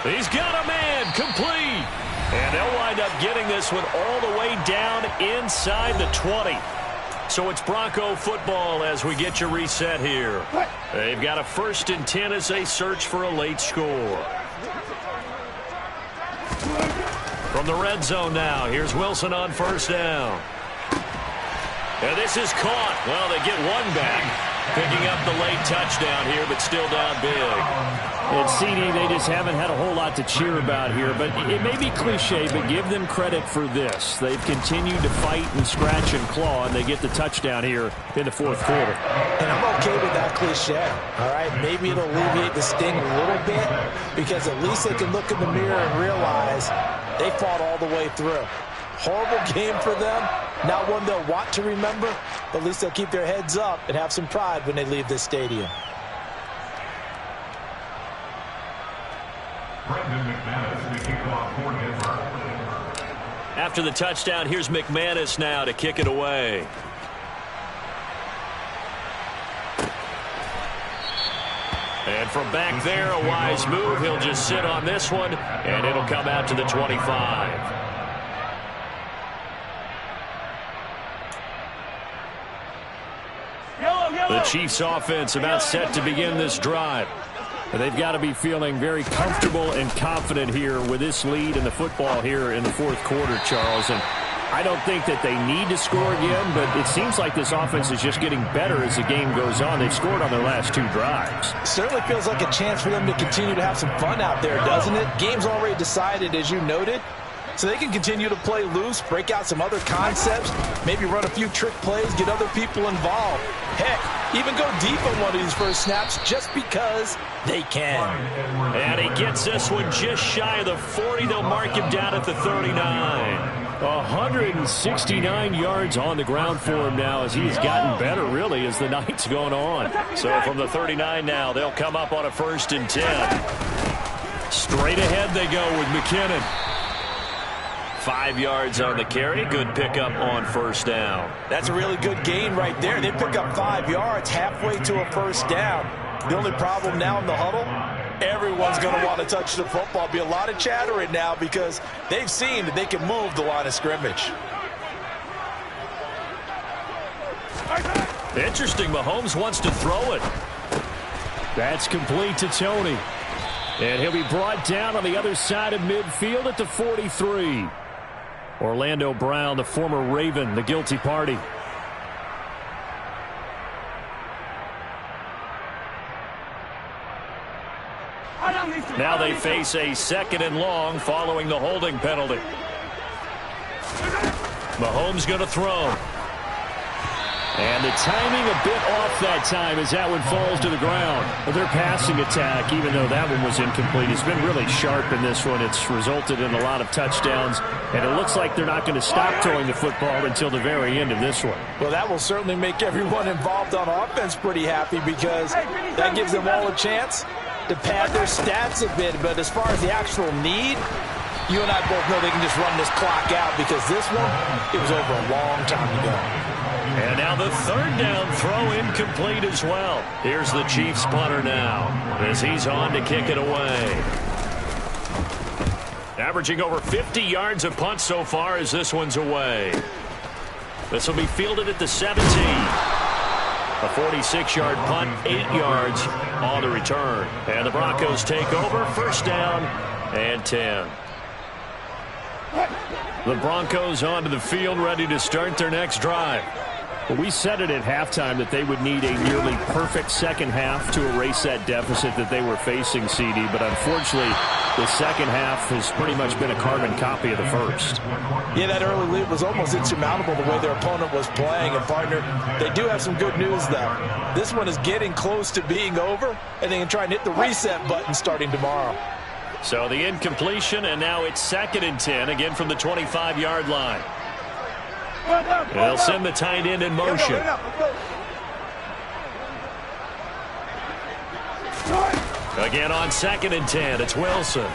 He's got a man, complete. And they'll wind up getting this one all the way down inside the 20. So it's Bronco football as we get you reset here. They've got a 1st and 10 as they search for a late score. From the red zone now, here's Wilson on first down. And this is caught. Well, they get one back. Picking up the late touchdown here, but still down big. And CD, they just haven't had a whole lot to cheer about here, but it may be cliche, but give them credit for this. They've continued to fight and scratch and claw, and they get the touchdown here in the fourth quarter. And I'm okay with that cliche, all right? Maybe it'll alleviate the sting a little bit, because at least they can look in the mirror and realize they fought all the way through. Horrible game for them. Not one they'll want to remember, but at least they'll keep their heads up and have some pride when they leave this stadium. Brendan McManus, the kickoff for Denver. After the touchdown, here's McManus now to kick it away. And from back there, a wise move. He'll just sit on this one, and it'll come out to the 25. The Chiefs offense about set to begin this drive. They've got to be feeling very comfortable and confident here with this lead in the football here in the fourth quarter, Charles. And I don't think that they need to score again, but it seems like this offense is just getting better as the game goes on. They've scored on their last 2 drives. Certainly feels like a chance for them to continue to have some fun out there, doesn't it? Game's already decided, as you noted. So they can continue to play loose, break out some other concepts, maybe run a few trick plays, get other people involved. Heck, even go deep on one of these first snaps just because they can. And he gets this one just shy of the 40. They'll mark him down at the 39. 169 yards on the ground for him now as he's gotten better, really, as the night's going on. So from the 39 now, they'll come up on a 1st and 10. Straight ahead they go with McKinnon. 5 yards on the carry. Good pickup on 1st down. That's a really good gain right there. They pick up 5 yards halfway to a 1st down. The only problem now in the huddle, everyone's going to want to touch the football. Be a lot of chattering now because they've seen that they can move the line of scrimmage. Interesting. Mahomes wants to throw it. That's complete to Tony. And he'll be brought down on the other side of midfield at the 43. Orlando Brown, the former Raven, the guilty party. Now they face a 2nd and long following the holding penalty. Mahomes going to throw. And the timing a bit off that time as that one falls to the ground. Their passing attack, even though that one was incomplete, has been really sharp in this one. It's resulted in a lot of touchdowns, and it looks like they're not going to stop throwing the football until the very end of this one. Well, that will certainly make everyone involved on offense pretty happy because that gives them all a chance to pad their stats a bit. But as far as the actual need, you and I both know they can just run this clock out because this one, it was over a long time ago. And now the 3rd down throw incomplete as well. Here's the Chiefs punter now as he's on to kick it away. Averaging over 50 yards a punt so far as this one's away. This will be fielded at the 17. A 46-yard punt, 8 yards on the return. And the Broncos take over, 1st down and 10. The Broncos onto the field, ready to start their next drive. Well, we said it at halftime that they would need a nearly perfect second half to erase that deficit that they were facing, CD. But unfortunately, the second half has pretty much been a carbon copy of the first. Yeah, that early lead was almost insurmountable the way their opponent was playing. And, partner, they do have some good news, though. This one is getting close to being over, and they can try and hit the reset button starting tomorrow. So the incompletion, and now it's 2nd and 10, again from the 25-yard line. They'll send the tight end in motion. Again on 2nd and 10, it's Wilson.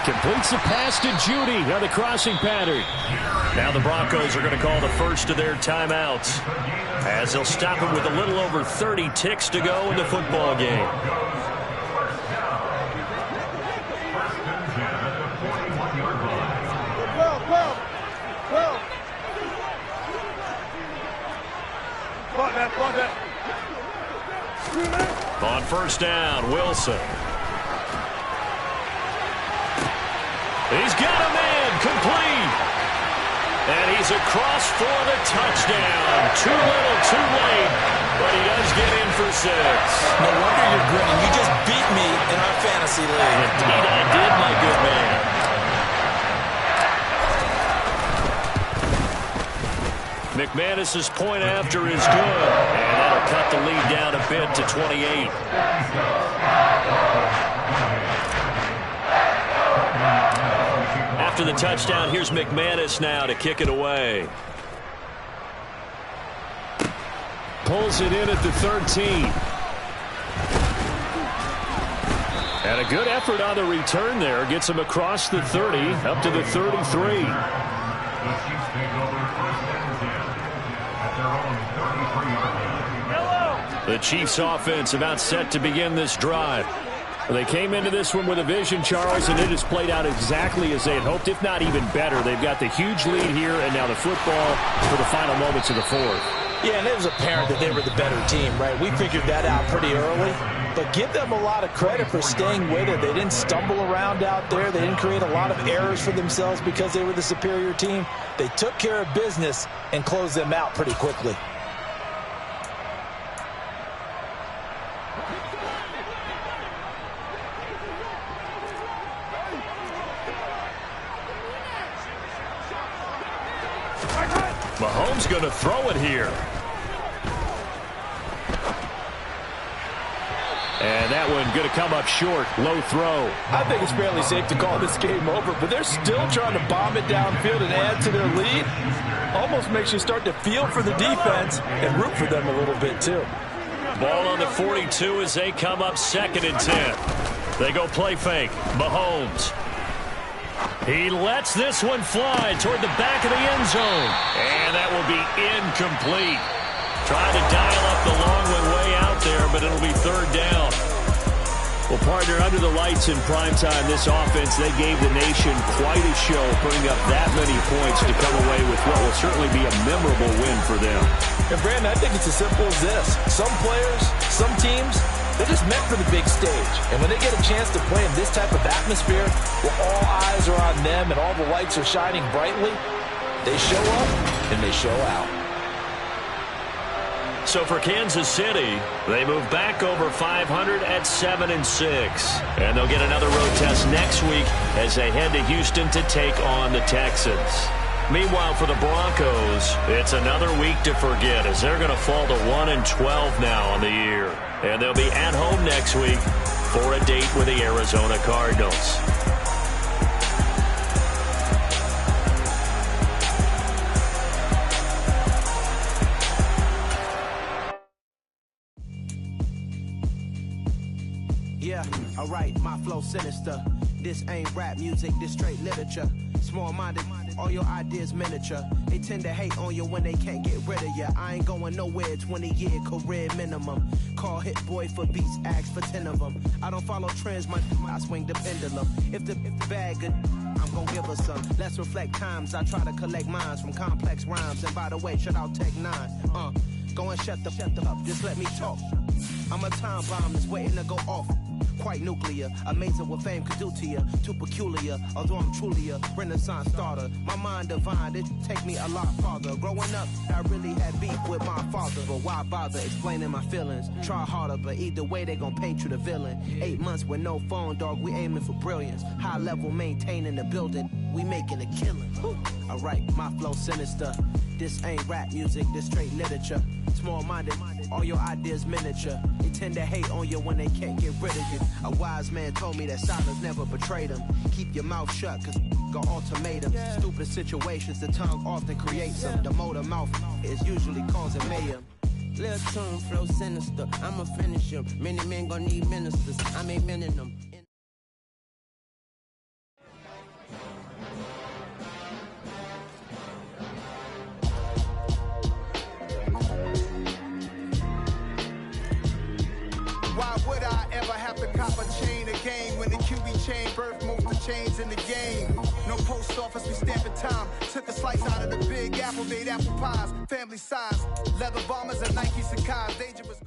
Completes the pass to Judy on the crossing pattern. Now the Broncos are going to call the first of their timeouts as they'll stop it with a little over 30 ticks to go in the football game. On 1st down, Wilson. He's got a man, complete. And he's across for the touchdown. Too little, too late, but he does get in for 6. No wonder you're grinning. You just beat me in our fantasy league. Indeed I did, my good man. McManus's point after is good, and that'll cut the lead down a bit to 28. After the touchdown, here's McManus now to kick it away. Pulls it in at the 13. And a good effort on the return there. Gets him across the 30, up to the 33. The Chiefs take over first and 10 at their own 33-yard line. The Chiefs offense about set to begin this drive. They came into this one with a vision, Charles, and it has played out exactly as they had hoped, if not even better. They've got the huge lead here, and now the football for the final moments of the fourth. Yeah, and it was apparent that they were the better team, right? We figured that out pretty early. But give them a lot of credit for staying with it. They didn't stumble around out there. They didn't create a lot of errors for themselves because they were the superior team. They took care of business and closed them out pretty quickly. Mahomes going to throw it here. And that one going to come up short. Low throw. I think it's fairly safe to call this game over, but they're still trying to bomb it downfield and add to their lead. Almost makes you start to feel for the defense and root for them a little bit, too. Ball on the 42 as they come up 2nd and 10. They go play fake. Mahomes. He lets this one fly toward the back of the end zone. And that will be incomplete. Trying to dial up the long one way out there, but it'll be 3rd down. Well, partner, under the lights in primetime, this offense, they gave the nation quite a show, putting up that many points to come away with what will certainly be a memorable win for them. And, Brandon, I think it's as simple as this. Some players, some teams, they're just meant for the big stage. And when they get a chance to play in this type of atmosphere where all eyes are on them and all the lights are shining brightly, they show up and they show out. So for Kansas City, they move back over 500 at 7-6. And they'll get another road test next week as they head to Houston to take on the Texans. Meanwhile, for the Broncos, it's another week to forget as they're going to fall to 1-12 now on the year. And they'll be at home next week for a date with the Arizona Cardinals. Yeah, alright, my flow sinister. This ain't rap music, this straight literature. Small-minded, all your ideas miniature. They tend to hate on you when they can't get rid of you. I ain't going nowhere, 20-year career minimum. Call Hit Boy for beats, ask for 10 of them. I don't follow trends, I swing the pendulum. If the bag good, I'm gonna give her some. Let's reflect times, I try to collect minds from complex rhymes. And by the way, shout out Tech 9. Go and shut the up, just let me talk. I'm a time bomb that's waiting to go off. Quite nuclear, amazing what fame could do to you. Too peculiar, although I'm truly a renaissance starter. My mind divine, it take me a lot farther. Growing up, I really had beef with my father. But why bother explaining my feelings? Try harder, but either way they gon' paint you the villain. 8 months with no phone, dog, we aiming for brilliance. High level maintaining the building, we making a killing. Alright, my flow sinister. This ain't rap music, this straight literature. Small-minded, all your ideas miniature. They tend to hate on you when they can't get rid of you. A wise man told me that silence never betrayed him. Keep your mouth shut, cause got ultimatums. Stupid situations, the tongue often creates them. The motor mouth is usually causing mayhem. Lil' tune, flow sinister. I'ma finish him. Many men gon' need ministers. I ain't men in them. Why would I ever have to cop a chain again when the QB chain birthed most of chains in the game? No post office, we stamping time. Took a slice out of the big apple, made apple pies, family size. Leather bombers and Nike Sakai's, dangerous.